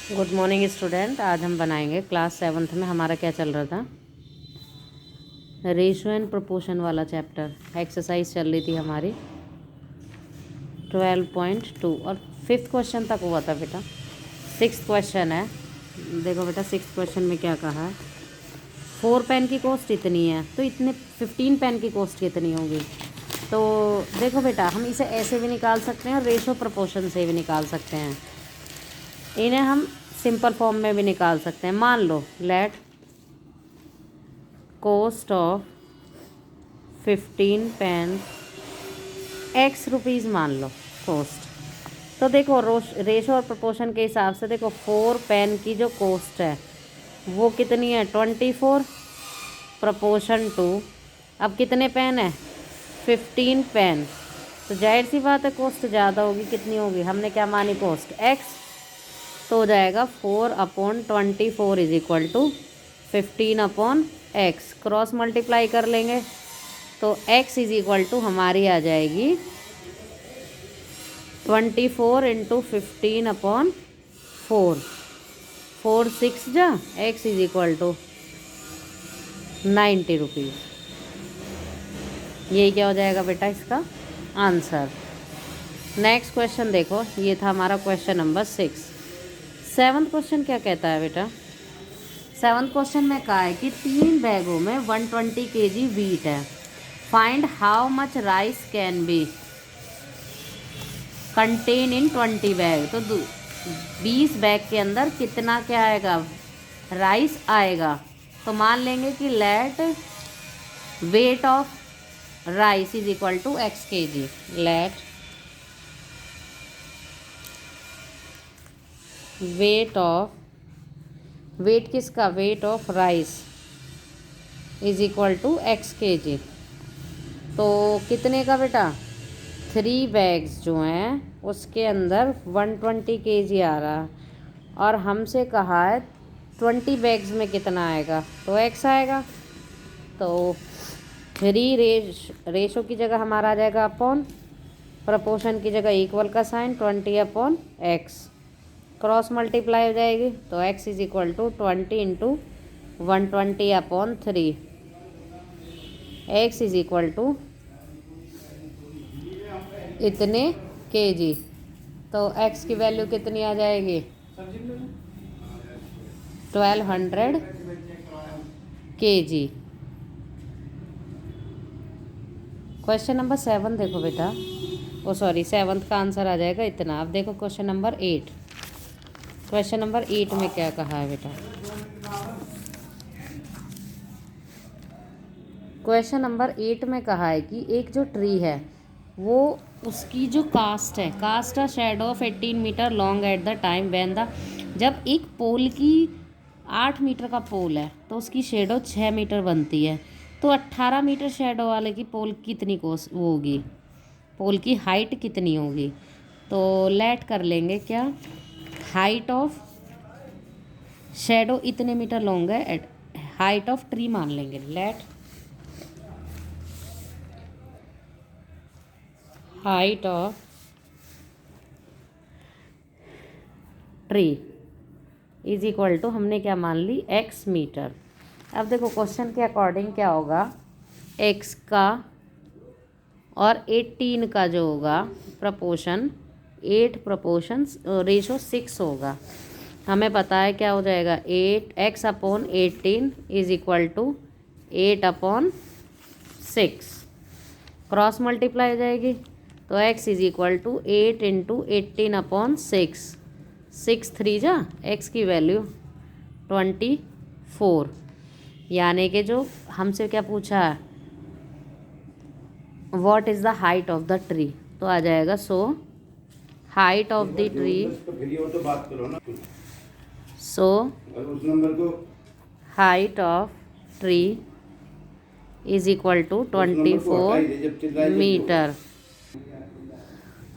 Good morning student. आज हम बनाएंगे क्लास 7th में हमारा क्या चल रहा था, रेशियो एंड प्रोपोर्शन वाला चैप्टर। एक्सरसाइज चल रही थी हमारी 12.2 और 5th क्वेश्चन तक हुआ था बेटा। 6th क्वेश्चन है, देखो बेटा 6th क्वेश्चन में क्या कहा है। 4 पेन की कॉस्ट इतनी है तो इतने 15 पेन की कॉस्ट कितनी होगी। तो देखो बेटा, हम इसे ऐसे भी निकाल सकते हैं और रेशियो प्रोपोर्शन से भी निकाल सकते हैं। इन्हें हम सिंपल फॉर्म में भी निकाल सकते हैं। मान लो let cost of 15 pen x rupees मान लो कॉस्ट। तो देखो रेशो और प्रोपोर्शन के हिसाब से देखो 4 पेन की जो कॉस्ट है वो कितनी है 24 प्रोपोर्शन टू। अब कितने पेन है 15 पेन, तो जाहिर सी बात है कॉस्ट ज़्यादा होगी। कितनी होगी, हमने क्या मानी कॉस्ट एक्स, तो हो जाएगा 4/24 is equal to 15/x। Cross multiply कर लेंगे तो x इज इक्वल टू हमारी आ जाएगी 24 इंटू 15/4। 4 6 जा x is equal to 90 rupees. यही क्या हो जाएगा बेटा इसका आंसर। नेक्स्ट क्वेश्चन देखो, ये था हमारा क्वेश्चन नंबर 6। 7th क्वेश्चन क्या कहता है बेटा। 7th क्वेश्चन में कहा है कि 3 बैगों में 120 kg वीट है। Find how much rice can be contain in 20 bag. तो 20 बैग के अंदर कितना क्या आएगा, राइस आएगा। तो मान लेंगे कि let weight of rice is equal to x kg। Let weight किसका, weight of rice is equal to x kg। तो कितने का बेटा 3 बैग्स जो हैं उसके अंदर 120 kg आ रहा, और हमसे कहा है 20 बैग्स में कितना आएगा, तो x आएगा। तो 3 रेशो की जगह हमारा आ जाएगा अपॉन, प्रोपोर्शन की जगह इक्वल का साइन 20/x। क्रॉस मल्टीप्लाई हो जाएगी तो x is equal to 20 into 120/3। x is equal to इतने kg। तो x की वैल्यू कितनी आ जाएगी 1200 kg। क्वेश्चन नंबर 7 देखो बेटा, ओ सॉरी 7th का आंसर आ जाएगा इतना। अब देखो क्वेश्चन नंबर 8। क्वेश्चन नंबर 8 में क्या कहा है बेटा। क्वेश्चन नंबर 8 में कहा है कि एक जो ट्री है वो उसकी जो कास्ट है, cast a shadow of 18 metre long at the time when the, जब एक पोल की 8 मीटर का पोल है तो उसकी शेडो 6 मीटर बनती है। तो 18 मीटर शेडो वाले की पोल कितनी कोस वो होगी, पोल की हाइट कितनी होगी। तो लेट कर लेंगे क्या, हाइट ऑफ शेडो इतने मीटर लॉन्ग है, एट हाइट ऑफ ट्री मान लेंगे। Let height of tree is equal to हमने क्या मान ली x मीटर। अब देखो क्वेश्चन के अकॉर्डिंग क्या होगा, x का और 18 का जो होगा प्रोपोर्शन 8 प्रोपोर्शन रेशो 6 होगा। हमें पता है क्या हो जाएगा 8x/18 is equal to 8/6। Cross multiply हो जाएगी तो x is equal to 8 into 18/6। 6 3 जा x की वैल्यू 24। यानी कि जो हमसे क्या पूछा है, what is the height of the tree, तो आ जाएगा so height of the tree, so height of tree is equal to 24 metre.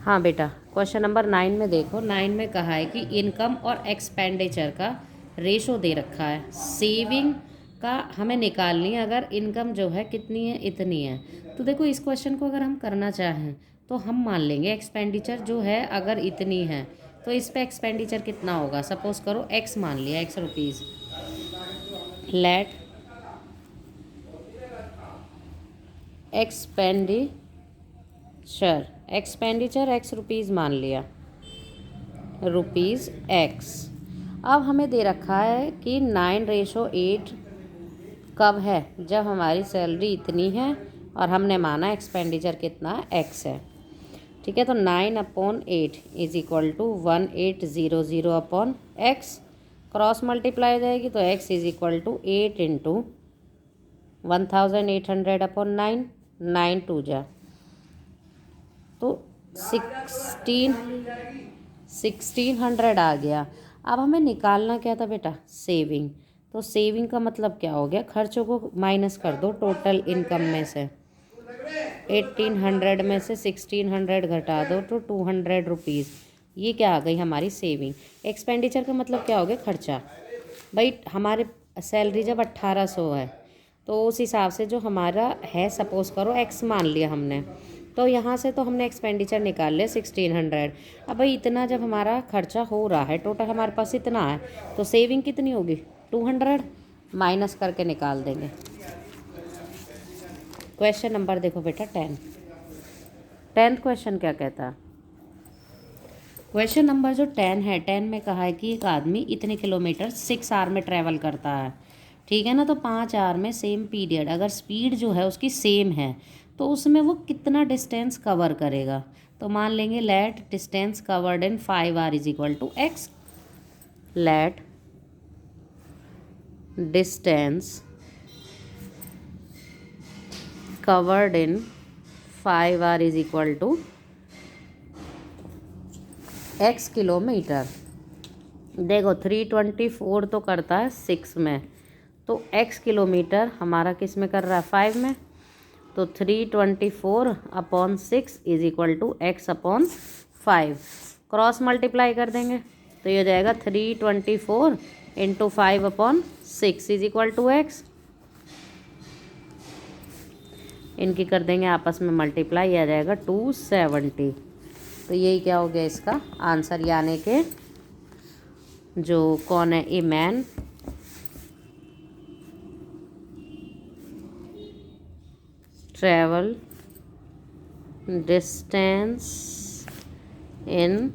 हाँ बेटा, क्वेश्चन नंबर 9 में देखो, 9 में कहा है कि इनकम और एक्सपेंडिचर का रेशो दे रखा है। सेविंग का हमें निकालनी है, अगर इनकम जो है कितनी है इतनी है। तो देखो इस क्वेश्चन को अगर हम करना चाहें तो हम मान लेंगे एक्सपेंडिचर जो है अगर इतनी है तो इस पे एक्सपेंडिचर कितना होगा। सपोज करो x मान लिया, x rupees. Let expenditure x rupees मान लिया, रुपीज़ x। अब हमें दे रखा है कि 9:8 कब है, जब हमारी सैलरी इतनी है और हमने माना एक्सपेंडिचर कितना x है। ठीक है, तो 9/8 is equal to 1800 upon x, cross multiply जाएगी तो x is equal to 8 into 1800 upon 9, 9 2 जा तो 1600 आ गया। अब हमें निकालना क्या था बेटा, सेविंग। तो सेविंग का मतलब क्या हो गया, खर्चों को माइनस कर दो टोटल इनकम में से। 1800 में से 1600 घटा दो तो 200 रुपीज़, ये क्या आ गई हमारी सेविंग। एक्सपेंडिचर का मतलब क्या हो गया, खर्चा। भाई हमारे सैलरी जब 1800 है तो उस हिसाब से जो हमारा है, सपोज़ करो x मान लिया हमने, तो यहाँ से तो हमने एक्सपेंडिचर निकाल लिया 1600। अब भाई इतना जब हमारा खर्चा हो रहा है, टोटल हमारे पास इतना है, तो सेविंग कितनी होगी 200, माइनस करके निकाल देंगे। क्वेश्चन नंबर देखो बेटा 10th क्वेश्चन क्या कहता है। क्वेश्चन नंबर जो 10 है, 10 में कहा है कि एक आदमी इतने किलोमीटर 6 आवर में ट्रैवल करता है। ठीक है ना, तो 5 आवर में सेम पीरियड, अगर स्पीड जो है उसकी सेम है तो उसमें वो कितना डिस्टेंस कवर करेगा। तो मान लेंगे let distance covered in 5 hour is equal to x। Let distance covered in 5 hour is equal to x kilometre. देखो 324 तो करता है 6 में, तो x किलोमीटर हमारा किस में कर रहा है, 5 में। तो 324 upon 6 is equal to x upon 5, cross multiply कर देंगे तो ये हो जाएगा 324 into 5 upon 6 is equal to x। इनकी कर देंगे आपस में मल्टीप्लाई, आ जाएगा 270। तो यही क्या हो गया इसका आंसर, यानी कि जो कौन है, a man travel distance in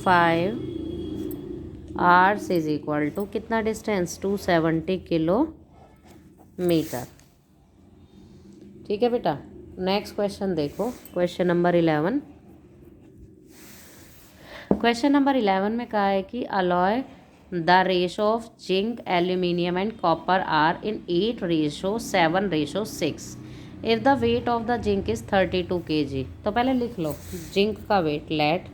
5 hours is equal to कितना डिस्टेंस, 270 किलोमीटर। ठीक है बेटा, नेक्स्ट क्वेश्चन देखो, क्वेश्चन नंबर 11। क्वेश्चन नंबर 11 में कहा है कि alloy the ratio of zinc, aluminium and copper are in 8:7:6 if the weight of the zinc is 32 kg। तो पहले लिख लो जिंक का weight, let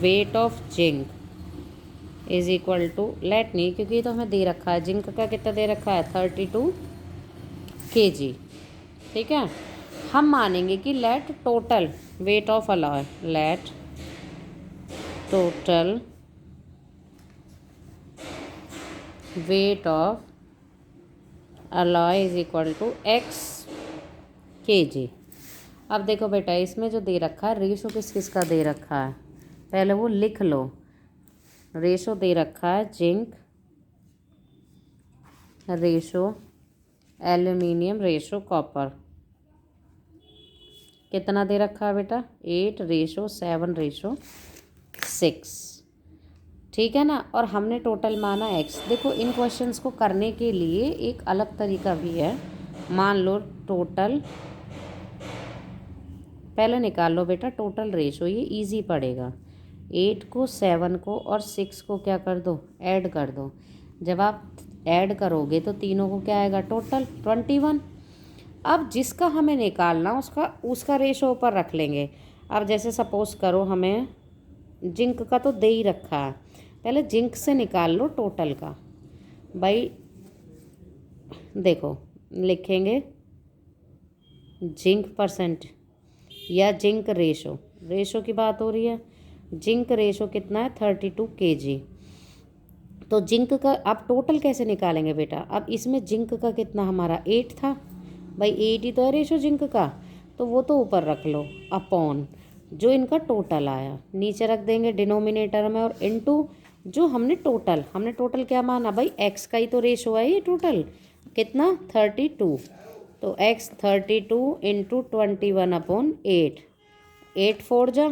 weight of zinc is equal to, let नहीं क्योंकि ये तो हमें दे रखा है, जिंक का कितना दे रखा है 32 kg। ठीक है, हम मानेंगे कि let total weight of alloy, let total weight of alloy is equal to x kg। अब देखो बेटा इसमें जो दे रखा है, रेशो किस किस का दे रखा है, पहले वो लिख लो। रेशो दे रखा है zinc ratio, aluminium ratio, copper. कितना दे रखा है बेटा, 8:7:6। ठीक है ना, और हमने टोटल माना x। देखो इन क्वेश्चंस को करने के लिए एक अलग तरीका भी है। मान लो टोटल, पहले निकाल लो बेटा टोटल रेशो, ये इजी पड़ेगा। 8 को 7 को और 6 को क्या कर दो, ऐड कर दो। जब आप ऐड करोगे तो तीनों को क्या आएगा, टोटल 21। अब जिसका हमें निकालना उसका रेशो ऊपर रख लेंगे। अब जैसे सपोज करो हमें जिंक का तो दे ही रखा है, पहले जिंक से निकाल लो टोटल का। भाई देखो लिखेंगे जिंक परसेंट या जिंक रेशो, रेशो की बात हो रही है। जिंक रेशो कितना है 32 kg। तो जिंक का अब टोटल कैसे निकालेंगे बेटा, अब इसमें जिंक का कितना हमारा 8 था, भाई 8 ही तो है रेशो जिंक का, तो वो तो ऊपर रख लो अपॉन जो इनका टोटल आया, नीचे रख देंगे डिनोमिनेटर में, और इनटू जो हमने टोटल क्या माना भाई, एक्स का ही तो रेशो है ये टोटल, कितना 32, तो एक्स 32 इंटू 21/8, 8 4 जा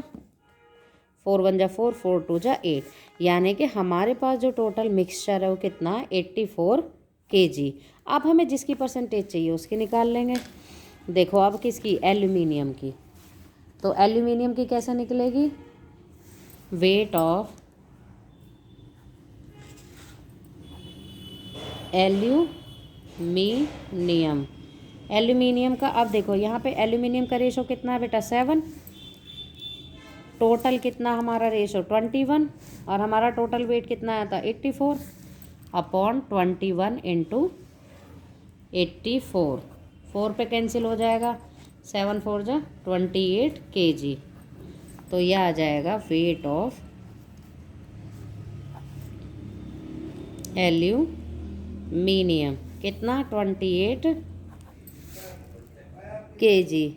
4 1 जा 4, 4 2 जा 8, यानी कि हमारे पास जो टोटल मिक्सचर है वो कितना है 84 kg। अब हमें जिसकी परसेंटेज चाहिए उसकी निकाल लेंगे। देखो अब किसकी, एल्यूमिनियम की, तो एल्यूमिनियम की कैसे निकलेगी, वेट ऑफ एल्यूमिनियम का, अब देखो यहाँ पे एल्यूमिनियम का रेशो कितना है बेटा 7, टोटल कितना हमारा रेशो 21, और हमारा टोटल वेट कितना आया था 84 अपॉन 21 इंटू 84, 4 पे कैंसिल हो जाएगा, 7 4 जा 28 kg। तो यह आ जाएगा वेट ऑफ एल्यूमिनियम कितना 28 kg।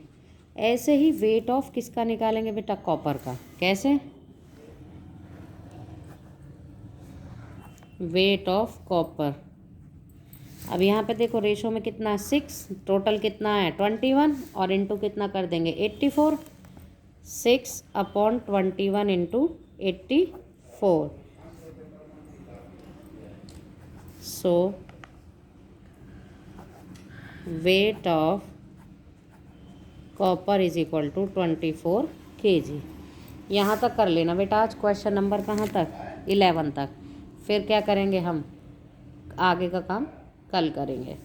ऐसे ही वेट ऑफ किसका निकालेंगे बेटा, कॉपर का, कैसे, वेट ऑफ कॉपर, अब यहाँ पे देखो रेशो में कितना 6, टोटल कितना है 21, और इंटू कितना कर देंगे 84, 6 upon 21 into 84, so weight of copper is equal to 24 kg। यहाँ तक कर लेना बेटा, आज क्वेश्चन नंबर कहाँ तक 11 तक, फिर क्या करेंगे हम, आगे का काम कल करेंगे।